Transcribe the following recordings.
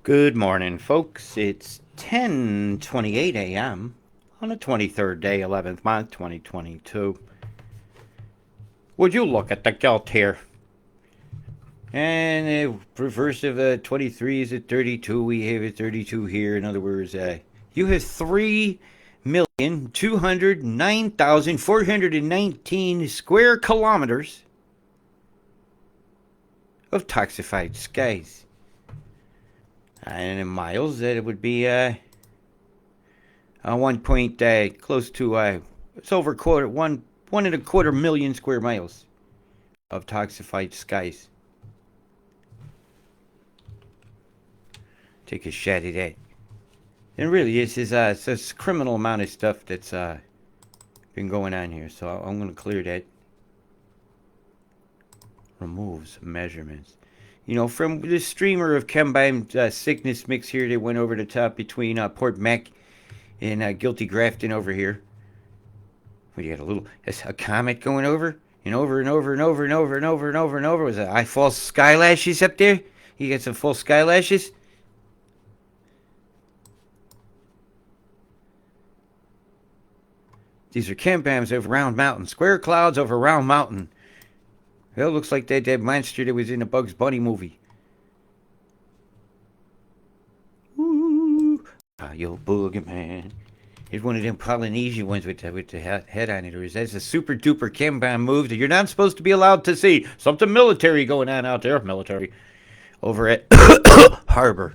Good morning, folks. It's 10:28 a.m. on the 23rd day, 11th month, 2022. Would you look at the gilt here? And the reverse of 23 is at 32. We have a 32 here. In other words, you have 3,209,419 square kilometers of toxified skies. And in miles, that it would be 1 point close to it's over one and a quarter million square miles of toxified skies. Take a shot at that. And really, it's a criminal amount of stuff that's been going on here. So I'm going to clear that. Removes measurements. You know, from this streamer of combined sickness mix here that went over the top between Port Mac and Guilty Grafton over here. What, you got a comet going over and over and over and over and over and over and over and over. Was that false sky lashes up there? You got some false sky lashes? These are chem-bams over Round Mountain. Square clouds over Round Mountain. Well, it looks like that monster that was in the Bugs Bunny movie. Ooh. Yo, boogeyman. It's one of them Polynesian ones with the head on it. Or is that a super duper chem-bam move that you're not supposed to be allowed to see? Something military going on out there. Military. Over at Harbor.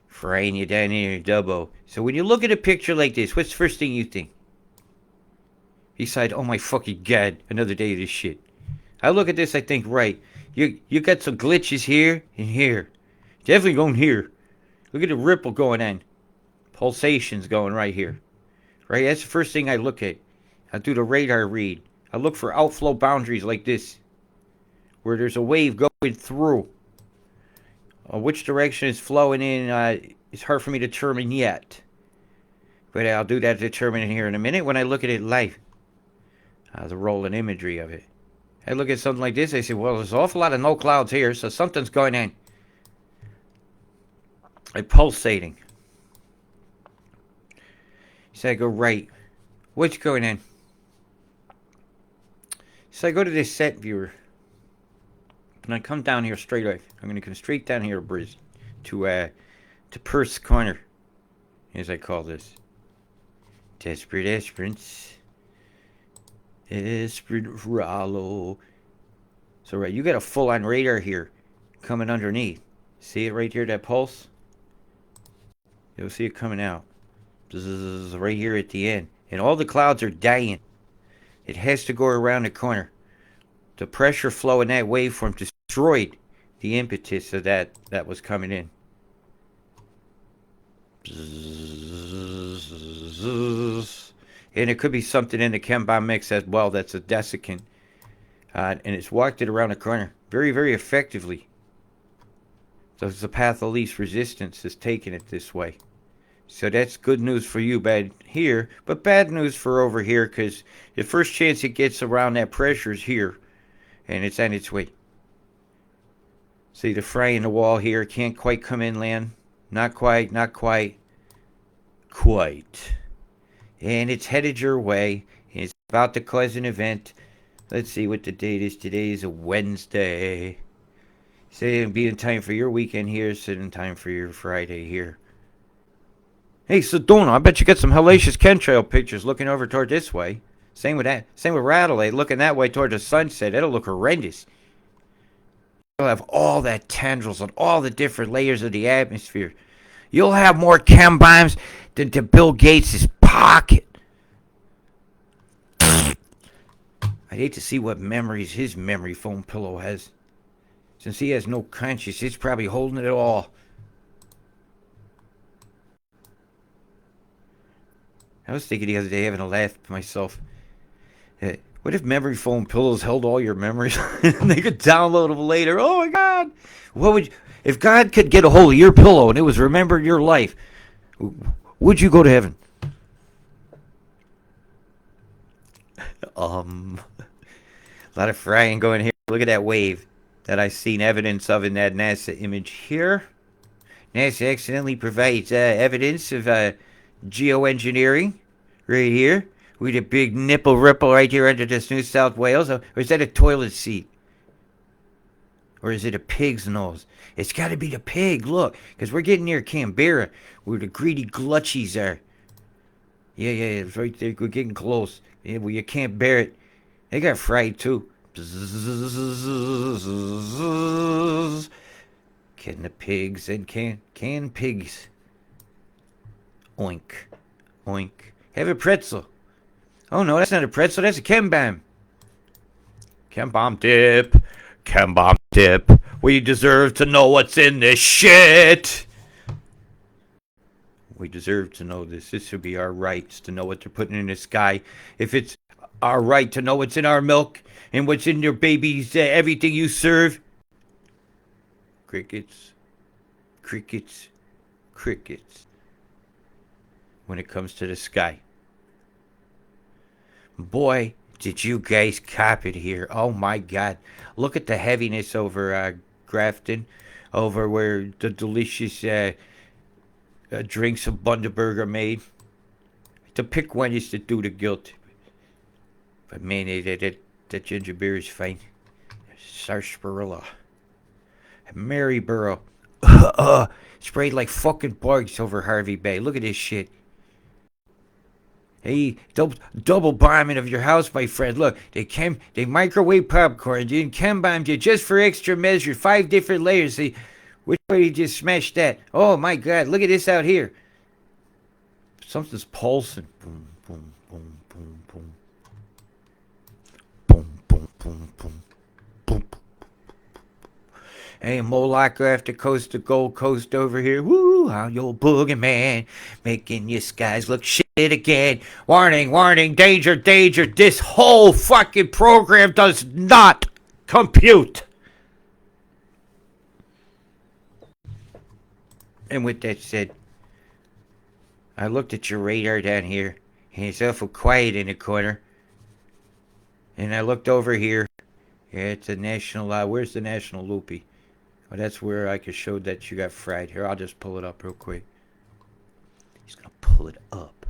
Frying you down here in Dubbo. So when you look at a picture like this, what's the first thing you think? Besides, oh my fucking god, another day of this shit. I look at this, I think, right, you got some glitches here and here. Definitely going here. Look at the ripple going on. Pulsations going right here. Right, that's the first thing I look at. I do the radar read. I look for outflow boundaries like this. Where there's a wave going through. Which direction it's flowing in, it's hard for me to determine yet. But I'll do that determining here in a minute when I look at it live. The rolling imagery of it. I look at something like this, I say, well, there's an awful lot of no clouds here, so something's going on. Like pulsating. So I go right. What's going on? So I go to this set viewer. And I come down here straight away. I'm going to come straight down here, Briz, to Perth's Corner, as I call this. Desperate Esperance. Desperate Rollo. So, right, you got a full-on radar here coming underneath. See it right here, that pulse? You'll see it coming out. Bzzz, right here at the end. And all the clouds are dying. It has to go around the corner. The pressure flow in that waveform destroyed the impetus of that was coming in. And it could be something in the chem-bomb mix as well that's a desiccant. And it's walked it around the corner very, very effectively. So the path of least resistance is taking it this way. So that's good news for you, bad here, but bad news for over here, because the first chance it gets around that pressure is here. And it's on its way. See the fry in the wall here. Can't quite come inland. Not quite, not quite. Quite. And it's headed your way. It's about to cause an event. Let's see what the date is. Today is a Wednesday. Say it'll be in time for your weekend here. So in time for your Friday here. Hey, Sedona, I bet you got some hellacious chemtrail pictures looking over toward this way. Same with that. Same with Radelaide, looking that way toward the sunset. It'll look horrendous. You'll have all that tendrils and all the different layers of the atmosphere. You'll have more chem bombs than to Bill Gates' pocket. I'd hate to see what memories his memory foam pillow has. Since he has no conscience, he's probably holding it all. I was thinking the other day, having a laugh to myself. What if memory foam pillows held all your memories and they could download them later? Oh my God! What would if God could get a hold of your pillow and it was remembered your life? Would you go to heaven? A lot of frying going here. Look at that wave. that I've seen evidence of in that NASA image here. NASA accidentally provides evidence of geoengineering right here with a big nipple ripple right here under this New South Wales. Or is that a toilet seat? Or is it a pig's nose? It's got to be the pig, look, because we're getting near Canberra where the greedy glutchies are. Yeah, it's right there. We're getting close. Yeah, well, you can't bear it. They got fried too. Can the pigs and can pigs. Oink. Oink. Have a pretzel. Oh no, that's not a pretzel, that's a chem bomb. Chem bomb dip. Chem bomb dip. We deserve to know what's in this shit. We deserve to know this. This should be our rights to know what they're putting in the sky. If it's our right to know what's in our milk and what's in your babies, everything you serve. Crickets. Crickets. Crickets. When it comes to the sky. Boy, did you guys cop it here. Oh my God. Look at the heaviness over Grafton. Over where the delicious drinks of Bundaberg are made. To pick one is to do the guilt. But man, that ginger beer is fine. Sarsaparilla. Maryborough. Sprayed like fucking bugs over Harvey Bay. Look at this shit. Hey, double bombing of your house, my friend. Look, they microwave popcorn. They chem bombed you just for extra measure. 5 different layers. See, which way you just smashed that? Oh my God, look at this out here. Something's pulsing. Boom, boom, boom, boom, boom. Boom, boom, boom, boom. Boom. Hey, Moloch after coast to Gold Coast over here. Woo, how your boogeyman making your skies look shit again. Warning, warning, danger, danger. This whole fucking program does not compute. And with that said, I looked at your radar down here, and it's awful quiet in the corner. And I looked over here. Yeah, it's a national, where's the national loopy? Oh, that's where I could show that you got fried. Here, I'll just pull it up real quick. He's gonna pull it up.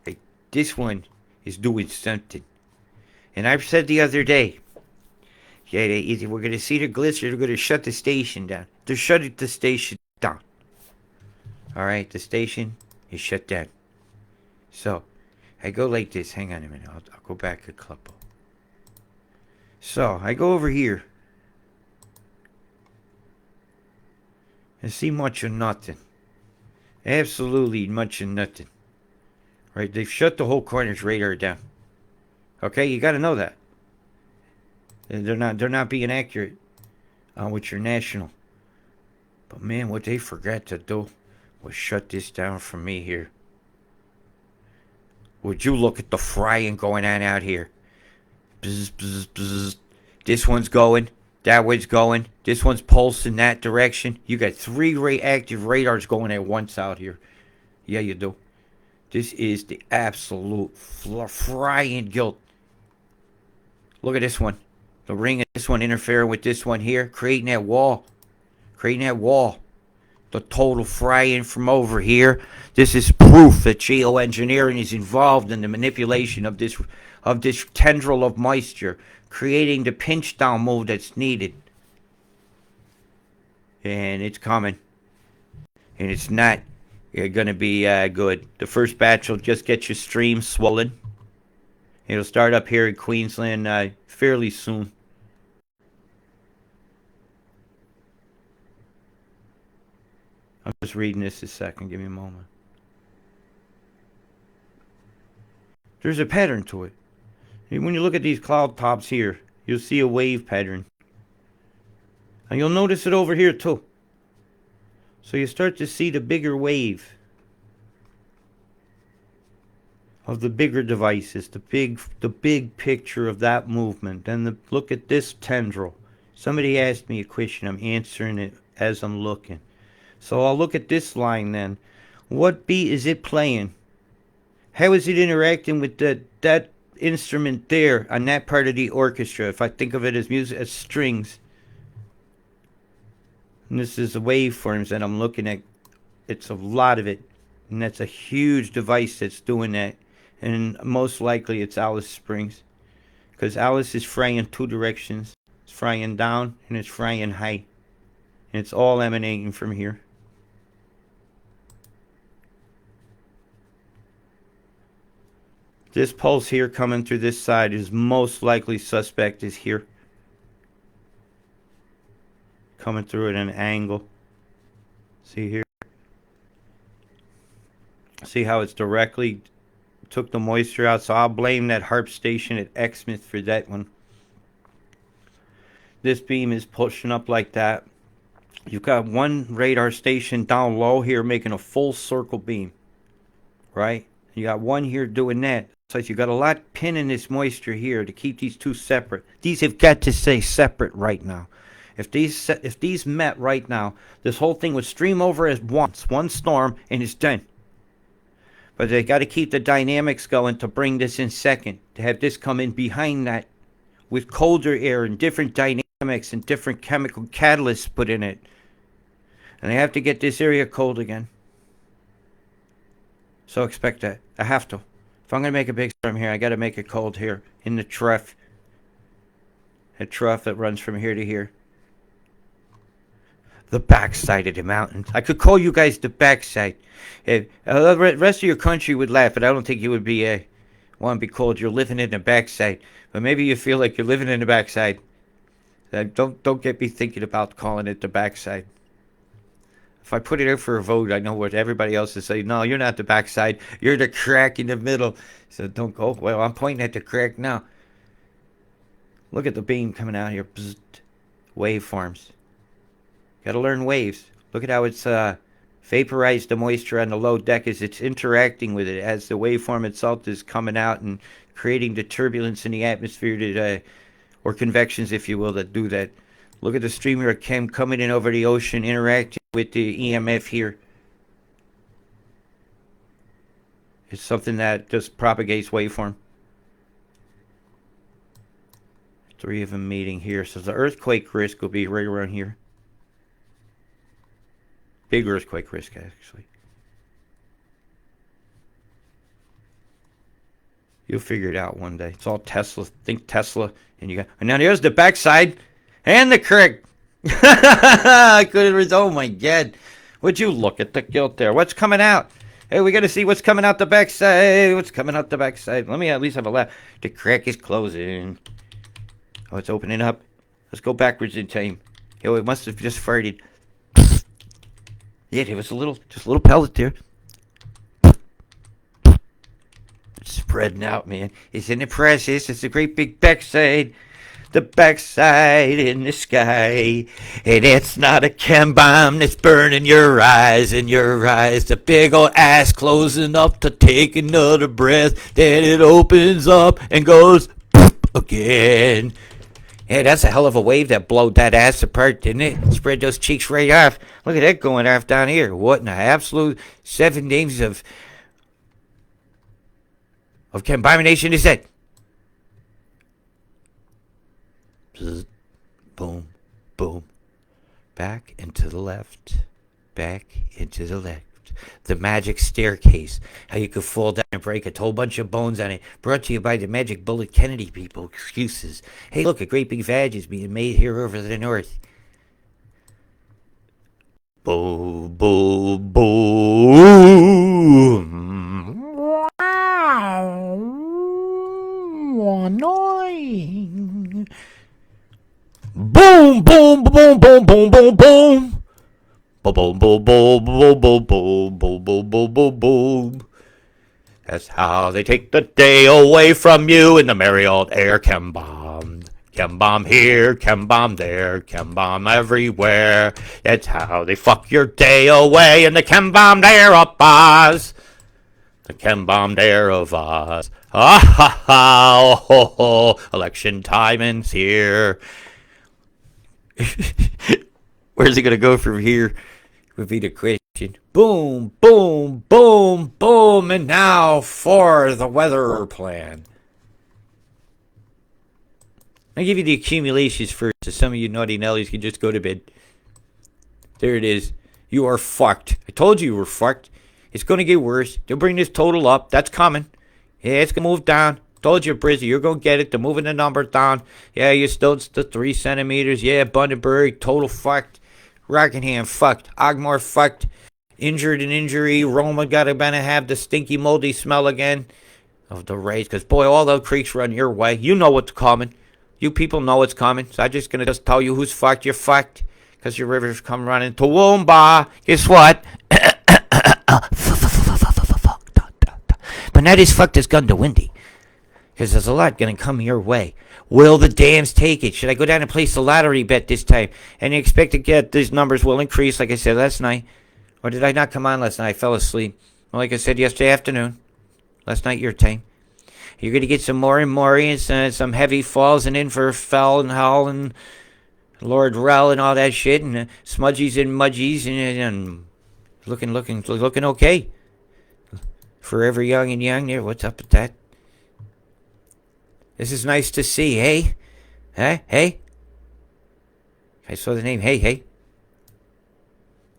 Hey, this one is doing something. And I've said the other day, yeah, we're gonna see the glitch, they're gonna shut the station down. They're shutting the station down. Alright, the station is shut down. So, I go like this. Hang on a minute. I'll go back a couple. So, I go over here. And see much of nothing. Absolutely much of nothing. Right? They've shut the whole corner's radar down. Okay? You gotta know that. They're not being accurate with your national. But man, what they forgot to do was shut this down for me here. Would you look at the frying going on out here? Bzz, bzz, bzz. This one's going. That one's going. This one's pulsing that direction. You got 3 active radars going at once out here. Yeah, you do. This is the absolute frying guilt. Look at this one. The ring of this one interfering with this one here. Creating that wall. Creating that wall. The total frying from over here. This is proof that geoengineering is involved in the manipulation of this tendril of moisture, creating the pinch down move that's needed. And it's coming. And it's not going to be good. The first batch will just get your stream swollen. It'll start up here in Queensland fairly soon. I'm just reading this a second. Give me a moment. There's a pattern to it. When you look at these cloud tops here, you'll see a wave pattern. And you'll notice it over here too. So you start to see the bigger wave of the bigger devices, the big picture of that movement. And look at this tendril. Somebody asked me a question. I'm answering it as I'm looking. So I'll look at this line then. What beat is it playing? How is it interacting with that instrument there on that part of the orchestra? If I think of it as music, as strings. And this is the waveforms that I'm looking at. It's a lot of it. And that's a huge device that's doing that. And most likely it's Alice Springs. Because Alice is frying in two directions. It's frying down and it's frying high. And it's all emanating from here. This pulse here coming through this side is most likely suspect is here. Coming through at an angle. See here? See how it's directly took the moisture out? So I'll blame that harp station at Exmouth for that one. This beam is pushing up like that. You've got one radar station down low here making a full circle beam. Right? You got one here doing that. So you got a lot pinning this moisture here to keep these two separate. These have got to stay separate right now. If these met right now, this whole thing would stream over as one storm, and it's done. But they got to keep the dynamics going to bring this in second, to have this come in behind that with colder air and different dynamics and different chemical catalysts put in it. And they have to get this area cold again. So expect that. I have to. If I'm going to make a big storm here, I got to make it cold here in the trough. A trough that runs from here to here. The backside of the mountains. I could call you guys the backside. The rest of your country would laugh, but I don't think you would be want to be called you're living in the backside. But maybe you feel like you're living in the backside. Don't get me thinking about calling it the backside. If I put it out for a vote, I know what everybody else is saying. No, you're not the backside. You're the crack in the middle. So don't go. Well, I'm pointing at the crack now. Look at the beam coming out here. Bzzzt. Waveforms. Got to learn waves. Look at how it's vaporized the moisture on the low deck as it's interacting with it, as the waveform itself is coming out and creating the turbulence in the atmosphere, or convections, if you will, that do that. Look at the streamer of chem coming in over the ocean, interacting with the EMF here. It's something that just propagates waveform. 3 of them meeting here. So the earthquake risk will be right around here. Big earthquake risk, actually. You'll figure it out one day. It's all Tesla. Think Tesla. And you got. And now there's the backside. And the crick. I couldn't. Oh my God. Would you look at the guilt there? What's coming out? Hey, we got to see what's coming out the backside. What's coming out the backside? Let me at least have a laugh. The crack is closing. Oh, it's opening up. Let's go backwards in time. Yo, it must have just farted. Yeah, there was just a little pellet there. It's spreading out, man. It's in the process. It's a great big backside. The backside in the sky. And it's not a chem bomb that's burning your eyes and your eyes. The big old ass closing up to take another breath. Then it opens up and goes again. Yeah, that's a hell of a wave that blowed that ass apart, didn't it? Spread those cheeks right off. Look at that going off down here. What in the absolute 7 names of combination is that? Bzz, boom, boom. Back and to the left. Back and to the left. The magic staircase. How you could fall down and break a whole bunch of bones on it. Brought to you by the Magic Bullet Kennedy people. Excuses. Hey, look, a great big vag is being made here over the north. Boom, boom, boom. Wow. Annoying. Boom, boom, boom, boom, boom, boom, boom. Boom, boom, boom, boom, boom, boom, boom, boom, boom, boom, boom. That's how they take the day away from you in the merry old air. Chem bomb. Chem bomb here, chem bomb there, chem bomb everywhere. That's how they fuck your day away in the chem bomb air of Oz. The chem bomb air of Oz. Ah ha ha, oh, ho, ho. Election timing's here. Where's it gonna go from here? Would be the question. Boom, boom, boom, boom, and now for the weather plan. I'll give you the accumulations first, so some of you naughty Nellies can just go to bed. There it is. You are fucked. I told you were fucked. It's going to get worse. They'll bring this total up. That's coming. Yeah, it's going to move down. Told you, Brizzy, you're going to get it. They're moving the number down. Yeah, you're still the 3 centimeters. Yeah, Bundaberg, total fucked. Rockingham fucked. Ogmore fucked. Injured and injury. Roma got to have the stinky, moldy smell again of the rays. Because, boy, all the creeks run your way. You know what's coming. You people know what's coming. So I'm just going to just tell you who's fucked. You're fucked. Because your rivers come running. Toowoomba. Guess what? But not as fucked as Gundawindi. Because there's a lot going to come your way. Will the dams take it? Should I go down and place the lottery bet this time? And you expect to get these numbers will increase, like I said last night. Or did I not come on last night? I fell asleep. Well, like I said yesterday afternoon. Last night, your time. You're going to get some more and more, and some heavy falls, and Inverfell and Hull and Lord Rel and all that shit, and smudgies and mudgies, and looking okay. Forever young and young there. What's up with that? This is nice to see, hey? Huh? Hey? I saw the name, hey.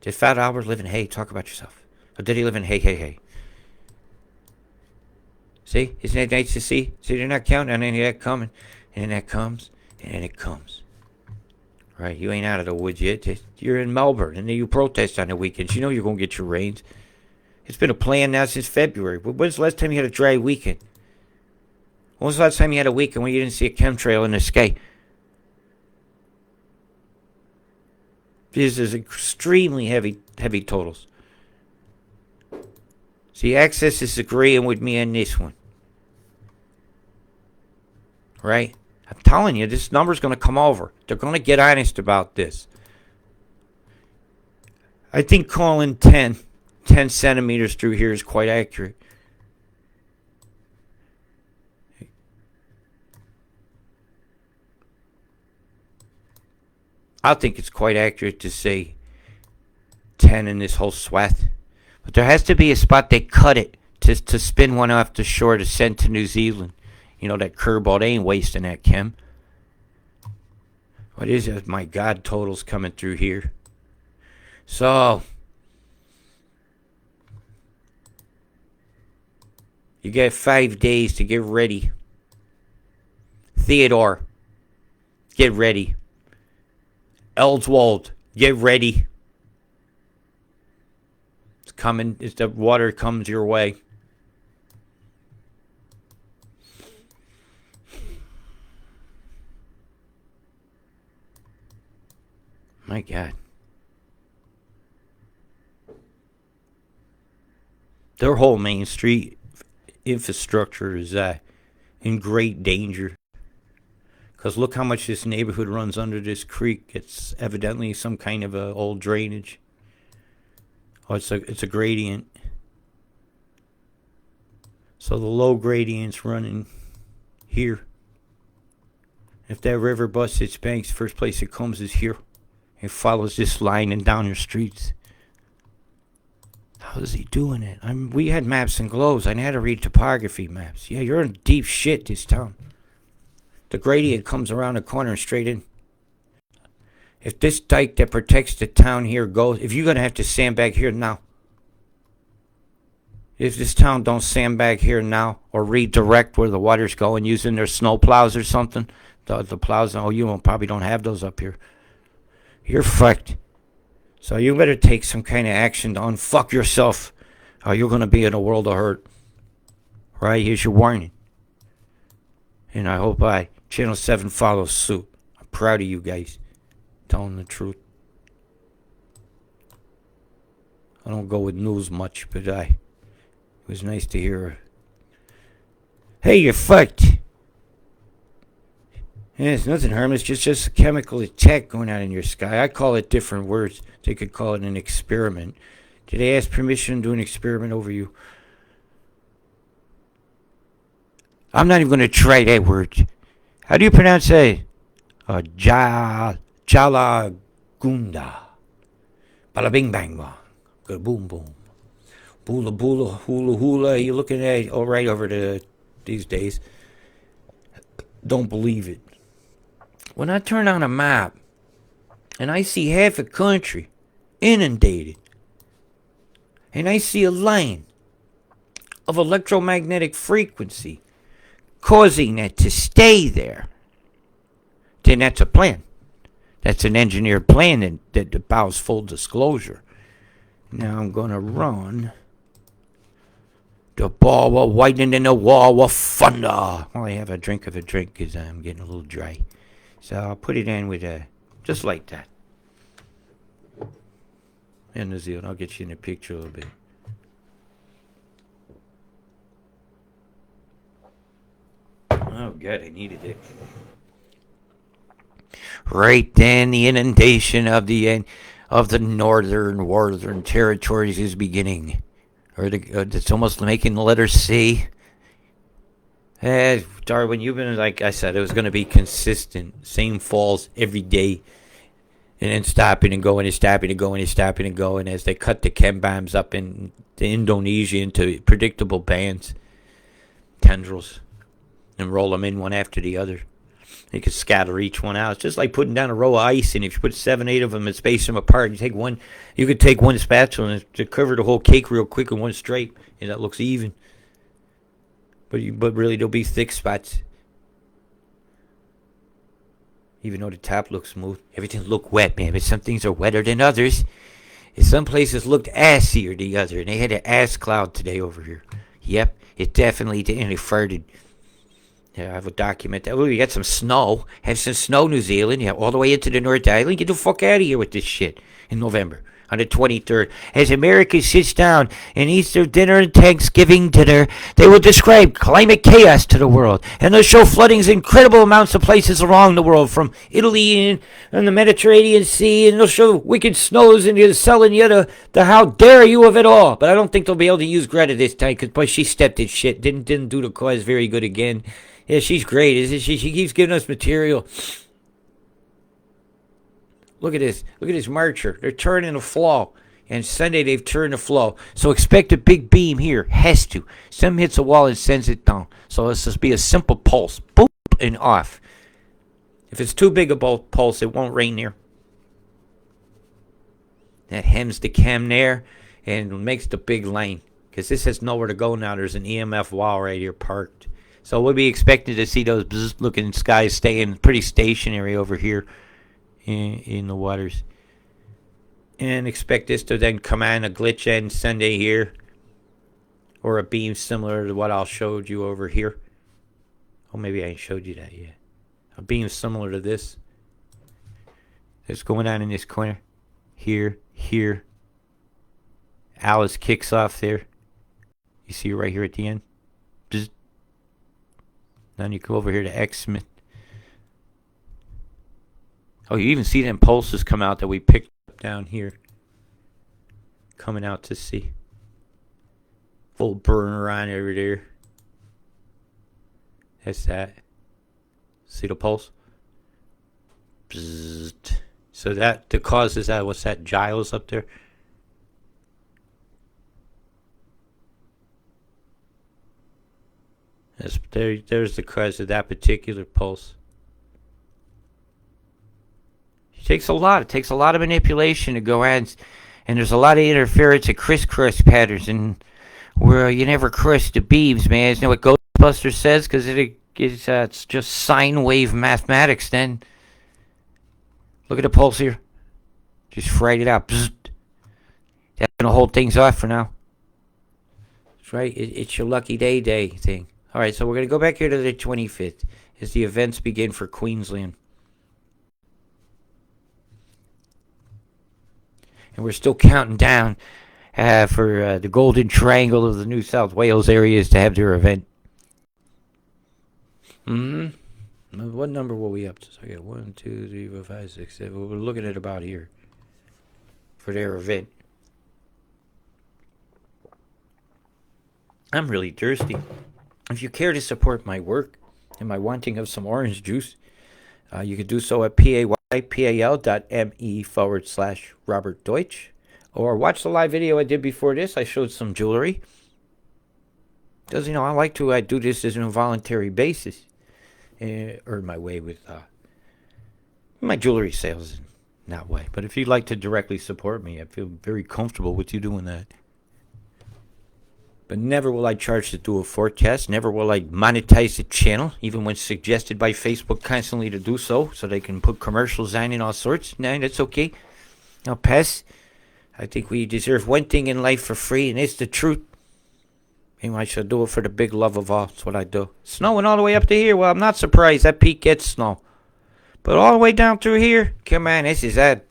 Did Fat Albert live in Hay? Talk about yourself. Or did he live in Hay? See? Isn't that nice to see? See, they're not counting on any of that coming. And then that comes, and then it comes. Right? You ain't out of the woods yet. You're in Melbourne, and then you protest on the weekends. You know you're going to get your rains. It's been a plan now since February. When's the last time you had a dry weekend? When was the last time you had a weekend when you didn't see a chemtrail in the sky? This is extremely heavy totals. See, Access is agreeing with me on this one. Right? I'm telling you, this number's going to come over. They're going to get honest about this. I think calling 10 centimeters through here is quite accurate. I think it's quite accurate to say 10 in this whole swath. But there has to be a spot they cut it to spin one off the shore to send to New Zealand. You know, that curveball, they ain't wasting that, Kim. What is it? My God, totals coming through here. So, you got 5 days to get ready. Theodore, get ready. Elswold, get ready. It's coming. It's the water comes your way. My God. Their whole Main Street infrastructure is in great danger. Because look how much this neighborhood runs under this creek. It's evidently some kind of a old drainage. Oh, it's a gradient. So the low gradient's running here. If that river busts its banks, first place it comes is here. It follows this line and down your streets. How is he doing it? We had maps and globes. I had to read topography maps. Yeah, you're in deep shit, this town. The gradient comes around the corner and straight in. If this dike that protects the town here goes, if you're going to have to sandbag here now, if this town don't sandbag here now or redirect where the water's going using their snow plows or something, the plows, probably don't have those up here. You're fucked. So you better take some kind of action to unfuck yourself or you're going to be in a world of hurt. Right? Here's your warning. And I hope Channel 7 follows suit. I'm proud of you guys. Telling the truth. I don't go with news much, but it was nice to hear. Hey, you're fucked. Yeah, it's nothing harmless, just a chemical attack going on in your sky. I call it different words. They could call it an experiment. Did they ask permission to do an experiment over you? I'm not even going to try that word. How do you pronounce that? Jalagunda. Bada bing bang bong. Good boom boom. Boola boola hula hula. You're looking at it all right over these days. Don't believe it. When I turn on a map and I see half a country inundated. And I see a line of electromagnetic frequency causing that to stay there, then that's a plan. That's an engineered plan that allows full disclosure. Now I'm going to run the ball while whitening in the wall with thunder. Well, I have a drink of a drink because I'm getting a little dry. So I'll put it in with just like that. And the zeal, I'll get you in the picture a little bit. Oh, God, I needed it. Right then, the inundation of the northern territories is beginning. It's almost making the letter C. Darwin, you've been, like I said, it was going to be consistent. Same falls every day. And then stopping and going and stopping and going and stopping and going as they cut the chem bombs up in Indonesia into predictable bands, tendrils, and roll them in one after the other. You could scatter each one out. It's just like putting down a row of ice, and if you put 7, 8 of them and space them apart, you could take one spatula and cover the whole cake real quick in one stripe, and that looks even. But really, there'll be thick spots. Even though the top looks smooth, everything look wet, man. But some things are wetter than others. And some places looked assier than the other, and they had an ass cloud today over here. Yep, it definitely did, and it farted. Yeah, I will document that. Oh, we got some snow. Have some snow, New Zealand. Yeah, all the way into the North Island. Get the fuck out of here with this shit in November. On the 23rd, as America sits down and eats their dinner and Thanksgiving dinner, they will describe climate chaos to the world, and they'll show floodings in incredible amounts of places around the world, from Italy and the Mediterranean Sea, and they'll show wicked snows, and they're selling you the how dare you of it all. But I don't think they'll be able to use Greta this time, because boy, she stepped in shit. Didn't do the cause very good again. Yeah, she's great, isn't she? She keeps giving us material. Look at this. Look at this marcher. They're turning the flow. And Sunday they've turned the flow. So expect a big beam here. Has to. Some hits a wall and sends it down. So it's just be a simple pulse. Boop and off. If it's too big a pulse, it won't rain there. That hems the chem there and makes the big line. Because this has nowhere to go now. There's an EMF wall right here parked. So we'll be expecting to see those looking skies staying pretty stationary over here in the waters. And expect this to then come on a glitch end Sunday here. Or a beam similar to what I showed you over here. Oh, maybe I ain't showed you that yet. A beam similar to this. That's going on in this corner. Here. Alice kicks off there. You see it right here at the end. Bzz. Then you come over here to X Smith. Oh, you even see them pulses come out that we picked up down here. Coming out to see. Full burner on over there. That's that. See the pulse? Bzzzt. So that, the cause is that, what's that, Giles up there? There's the cause of that particular pulse. It takes a lot of manipulation to go on, and there's a lot of interference and crisscross patterns, and where you never cross the beams, man. Isn't that what Ghostbusters says? Because it's just sine wave mathematics then. Look at the pulse here. Just fried it out. Bzzzt. That's going to hold things off for now. That's right. It's your lucky day thing. All right, so we're going to go back here to the 25th as the events begin for Queensland. And we're still counting down for the Golden Triangle of the New South Wales areas to have their event. What number were we up to? So I got 1, 2, 3, 4, 5, 6, 7. We're looking at about here for their event. I'm really thirsty. If you care to support my work and my wanting of some orange juice, you can do so at paypal.me/Robert Deutsch. Or watch the live video I did before this. I showed some jewelry. Because, I like to do this as an involuntary basis. Earn my way with my jewelry sales. that way. But if you'd like to directly support me, I feel very comfortable with you doing that. But never will I charge to do a forecast. Never will I monetize the channel, even when suggested by Facebook constantly to do so they can put commercials on and all sorts. No, that's okay. I'll pass. I think we deserve one thing in life for free, and it's the truth. And I shall do it for the big love of all. That's what I do. Snowing all the way up to here. Well, I'm not surprised. That peak gets snow. But all the way down through here, come on, this is that.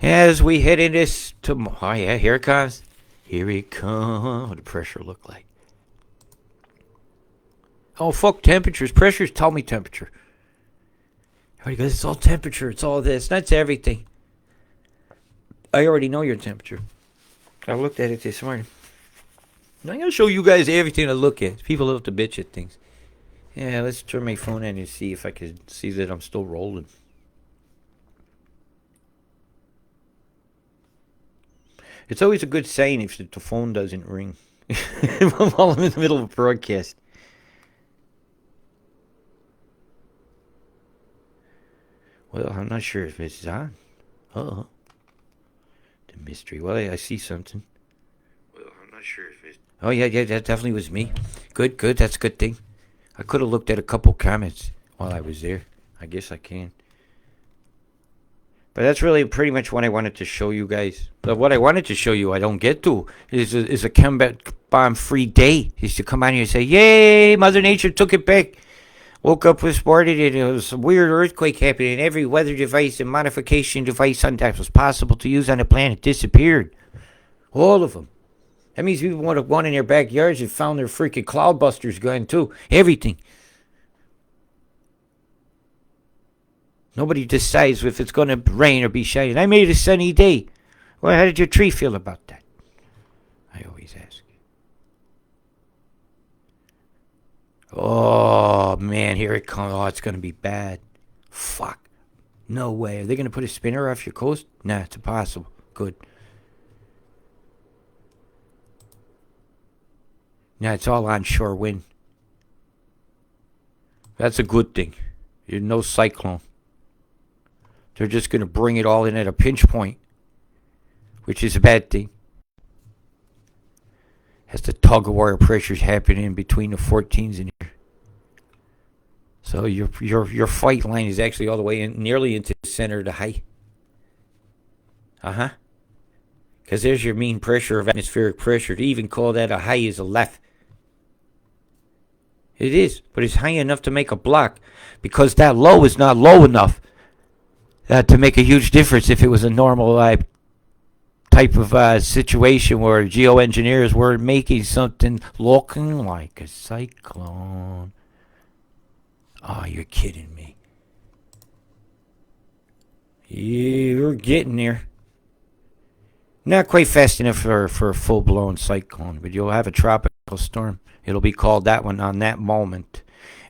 As we head in this tomorrow. Oh, yeah, here it comes. Here it comes. What the pressure look like? Oh, fuck temperatures. Pressures tell me temperature. Because it's all temperature. It's all this. That's everything. I already know your temperature. I looked at it this morning. I'm going to show you guys everything I look at. People love to bitch at things. Yeah, let's turn my phone on and see if I can see that I'm still rolling. It's always a good sign if the phone doesn't ring while I'm in the middle of a broadcast. Well, I'm not sure if it's on. Uh-oh. The mystery. Well, I see something. Well, I'm not sure if it's... Oh, yeah, that definitely was me. Good. That's a good thing. I could have looked at a couple comments while I was there. I guess I can. But that's really pretty much what I wanted to show you guys. But what I wanted to show you, I don't get to, is a chemical bomb-free day. Is to come on here and say, yay, Mother Nature took it back. Woke up this morning and there was a weird earthquake happening. Every weather device and modification device that was possible to use on the planet disappeared. All of them. That means people would have gone in their backyards and found their freaking cloudbusters gone too. Everything. Nobody decides if it's going to rain or be shiny. I made a sunny day. Well, how did your tree feel about that? I always ask. Oh, man, here it comes. Oh, it's going to be bad. Fuck. No way. Are they going to put a spinner off your coast? Nah, it's impossible. Good. Nah, it's all onshore wind. That's a good thing. There's no cyclone. They're just going to bring it all in at a pinch point, which is a bad thing. As the tug of war pressures happening between the 14s in here. So your fight line is actually all the way in, nearly into the center of the high. Uh-huh. Because there's your mean pressure of atmospheric pressure. To even call that a high is a left. It is, but it's high enough to make a block. Because that low is not low enough to make a huge difference if it was a normal type of situation where geoengineers were making something looking like a cyclone. Oh, you're kidding me. You're getting there. Not quite fast enough for a full-blown cyclone, but you'll have a tropical storm. It'll be called that one on that moment.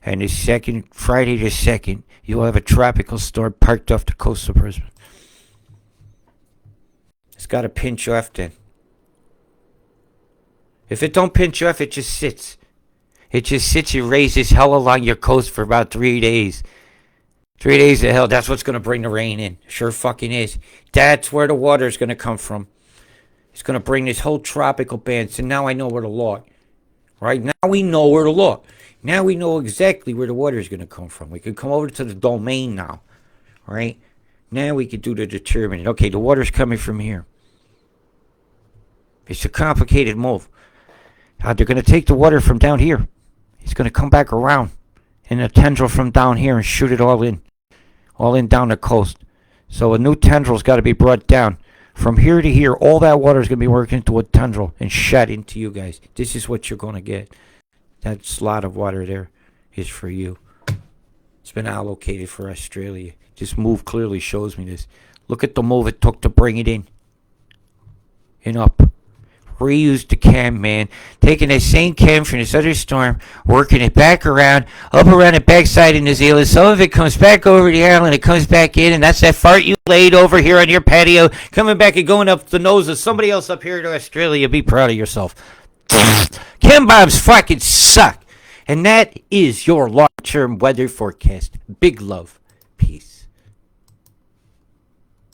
And Friday the 2nd, you'll have a tropical storm parked off the coast of Brisbane. It's got to pinch off then. If it don't pinch off, it just sits. It just sits and raises hell along your coast for about 3 days. 3 days of hell, that's what's going to bring the rain in. Sure fucking is. That's where the water's going to come from. It's going to bring this whole tropical band. So now I know where to look. Right? Now we know where to look. Now we know exactly where the water is going to come from. We can come over to the domain now. Right? Now we can do the determining. Okay, the water's coming from here. It's a complicated move. They're going to take the water from down here. It's going to come back around in a tendril from down here and shoot it all in down the coast. So a new tendril's got to be brought down. From here to here, all that water is going to be working into a tendril and shot into you guys. This is what you're going to get. That slot of water there is for you. It's been allocated for Australia. This move clearly shows me this. Look at the move it took to bring it in. And up. Reused the cam, man. Taking that same cam from this other storm, working it back around, up around the backside of New Zealand. Some of it comes back over the island, it comes back in, and that's that fart you laid over here on your patio, coming back and going up the nose of somebody else up here in Australia. Be proud of yourself. Chem bombs fucking suck. And that is your long-term weather forecast. Big love. Peace.